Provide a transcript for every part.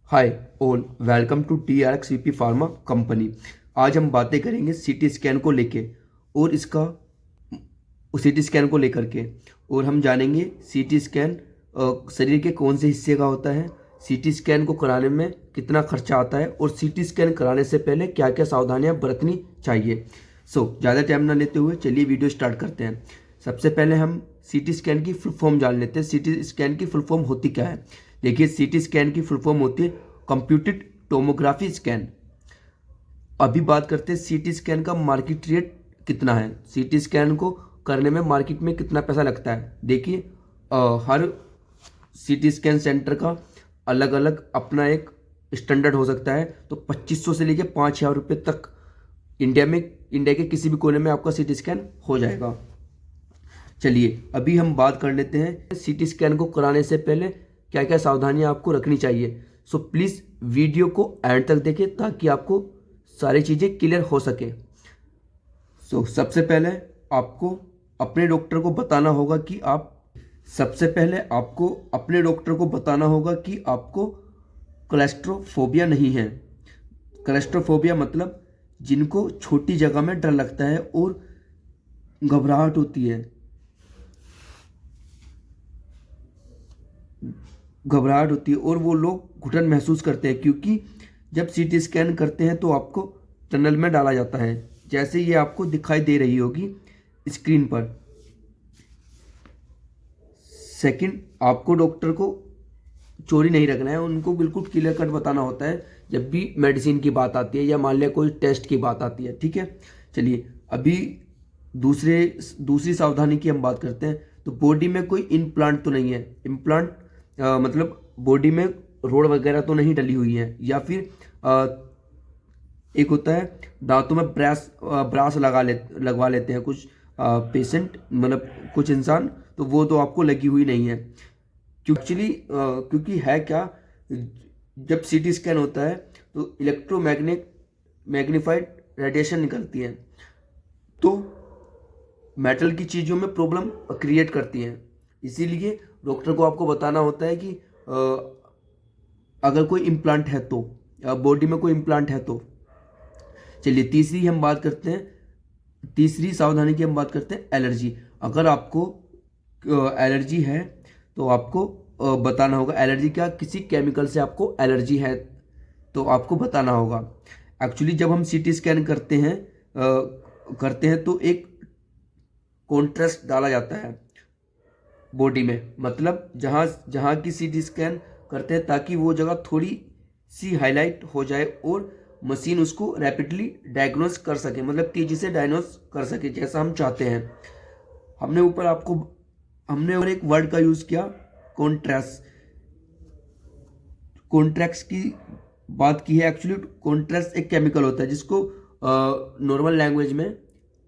Hi all, welcome to TRXVP pharma company. आज हम बातें करेंगे सीटी स्कैन को लेके और इसका सीटी स्कैन को लेकर के और हम जानेंगे सीटी स्कैन शरीर के कौन से हिस्से का होता है, सीटी स्कैन को कराने में कितना खर्चा आता है और सीटी स्कैन कराने से पहले क्या क्या सावधानियां बरतनी चाहिए। ज़्यादा टाइम ना लेते हुए चलिए वीडियो स्टार्ट करते हैं। सबसे पहले हम सीटी स्कैन की फुल फॉर्म जान लेते हैं। सीटी स्कैन की फुल फॉर्म होती क्या है? देखिए, सीटी स्कैन की फुल फॉर्म होती है कंप्यूटेड टोमोग्राफी स्कैन। अभी बात करते हैं सीटी स्कैन का मार्केट रेट कितना है, सीटी स्कैन को करने में मार्केट में कितना पैसा लगता है। देखिए, हर सीटी स्कैन सेंटर का अलग अलग अपना एक स्टैंडर्ड हो सकता है। तो 2500 से लेकर 5000 रुपये तक इंडिया के किसी भी कोने में आपका सीटी स्कैन हो जाएगा। चलिए अभी हम बात कर लेते हैं सीटी स्कैन को कराने से पहले क्या क्या सावधानियां आपको रखनी चाहिए। प्लीज़ वीडियो को एंड तक देखें ताकि आपको सारी चीज़ें क्लियर हो सके। सबसे पहले आपको अपने डॉक्टर को बताना होगा कि आपको क्लैस्ट्रोफोबिया नहीं है। क्लैस्ट्रोफोबिया मतलब जिनको छोटी जगह में डर लगता है और घबराहट होती है, और वो लोग घुटन महसूस करते हैं, क्योंकि जब सीटी स्कैन करते हैं तो आपको टनल में डाला जाता है, जैसे ये आपको दिखाई दे रही होगी स्क्रीन पर। सेकंड, आपको डॉक्टर को चोरी नहीं रखना है, उनको बिल्कुल क्लियर कट बताना होता है जब भी मेडिसिन की बात आती है या मान लिया कोई टेस्ट की बात आती है। ठीक है, चलिए अभी दूसरी सावधानी की हम बात करते हैं। तो बॉडी में कोई इम्प्लांट तो नहीं है। इम्प्लांट मतलब बॉडी में रोड वगैरह तो नहीं डली हुई है, या फिर एक होता है दांतों में ब्रास लगवा लेते हैं कुछ पेशेंट, मतलब कुछ इंसान, तो वो तो आपको लगी हुई नहीं है। क्योंकि है क्या, जब सीटी स्कैन होता है तो मैग्नीफाइड रेडिएशन निकलती है, तो मेटल की चीज़ों में प्रॉब्लम क्रिएट करती हैं। इसीलिए डॉक्टर को आपको बताना होता है कि अगर कोई इम्प्लांट है तो, बॉडी में कोई इम्प्लांट है तो। चलिए तीसरी सावधानी की हम बात करते हैं एलर्जी। अगर आपको एलर्जी है तो आपको बताना होगा। एलर्जी क्या, किसी केमिकल से आपको एलर्जी है तो आपको बताना होगा। एक्चुअली जब हम सीटी स्कैन करते हैं तो एक कॉन्ट्रास्ट डाला जाता है बॉडी में, मतलब जहाँ की सीटी स्कैन करते हैं, ताकि वो जगह थोड़ी सी हाईलाइट हो जाए और मशीन उसको रैपिडली डायग्नोस कर सके, मतलब तेजी से डायग्नोस कर सके जैसा हम चाहते हैं। हमने और एक वर्ड का यूज़ किया, कॉन्ट्रैक्स की बात की है। एक्चुअली कॉन्ट्रैक्स एक केमिकल होता है जिसको नॉर्मल लैंग्वेज में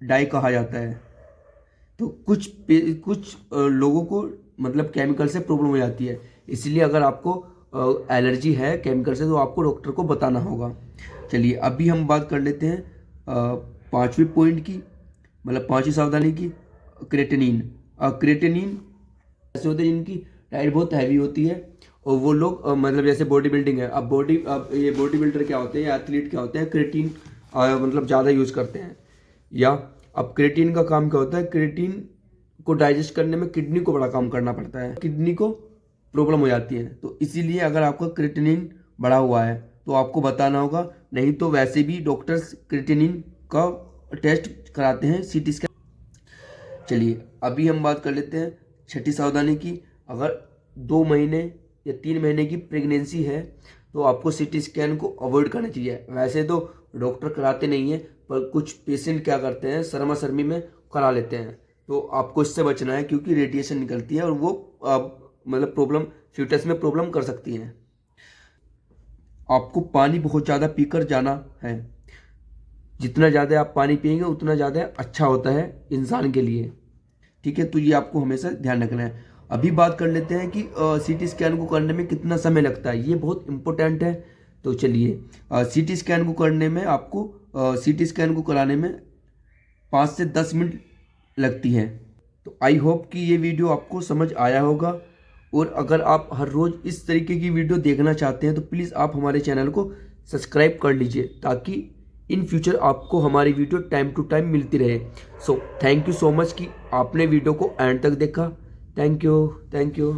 डाई कहा जाता है। तो कुछ लोगों को मतलब केमिकल से प्रॉब्लम हो जाती है, इसलिए अगर आपको एलर्जी है केमिकल से तो आपको डॉक्टर को बताना होगा। चलिए अभी हम बात कर लेते हैं पांचवी पॉइंट की, मतलब पांचवी सावधानी की, क्रेटिनिन। क्रेटिनिन ऐसे होते हैं जिनकी डाइट बहुत हैवी होती है और वो लोग मतलब जैसे बॉडी बिल्डिंग है, अब ये बॉडी बिल्डर क्या होते हैं, एथलीट क्या होते हैं, क्रेटिन मतलब ज़्यादा यूज़ करते हैं। या अब क्रेटिन का काम क्या होता है, क्रेटिन को डाइजेस्ट करने में किडनी को बड़ा काम करना पड़ता है, किडनी को प्रॉब्लम हो जाती है। तो इसीलिए अगर आपका क्रेटिनिन बढ़ा हुआ है तो आपको बताना होगा, नहीं तो वैसे भी डॉक्टर्स क्रेटिनिन का टेस्ट कराते हैं सीटी स्कैन। चलिए अभी हम बात कर लेते हैं छठी सावधानी की। अगर 2 महीने या 3 महीने की प्रेगनेंसी है तो आपको सीटी स्कैन को अवॉइड करना चाहिए। वैसे तो डॉक्टर कराते नहीं है, पर कुछ पेशेंट क्या करते हैं, शर्मा शर्मी में करा लेते हैं। तो आपको इससे बचना है, क्योंकि रेडिएशन निकलती है और वो मतलब प्रॉब्लम, फ्यूटस में प्रॉब्लम कर सकती है। आपको पानी बहुत ज़्यादा पीकर जाना है। जितना ज़्यादा आप पानी पिएंगे उतना ज़्यादा अच्छा होता है इंसान के लिए। ठीक है, तो ये आपको हमेशा ध्यान रखना है। अभी बात कर लेते हैं कि सीटी स्कैन को करने में कितना समय लगता है, ये बहुत इंपॉर्टेंट है। तो चलिए सीटी स्कैन को करने में आपको सीटी स्कैन को कराने में 5 से 10 मिनट लगती है। तो आई होप कि ये वीडियो आपको समझ आया होगा और अगर आप हर रोज़ इस तरीके की वीडियो देखना चाहते हैं तो प्लीज़ आप हमारे चैनल को सब्सक्राइब कर लीजिए, ताकि इन फ्यूचर आपको हमारी वीडियो टाइम टू टाइम मिलती रहे। So thank you so much कि आपने वीडियो को एंड तक देखा। Thank you.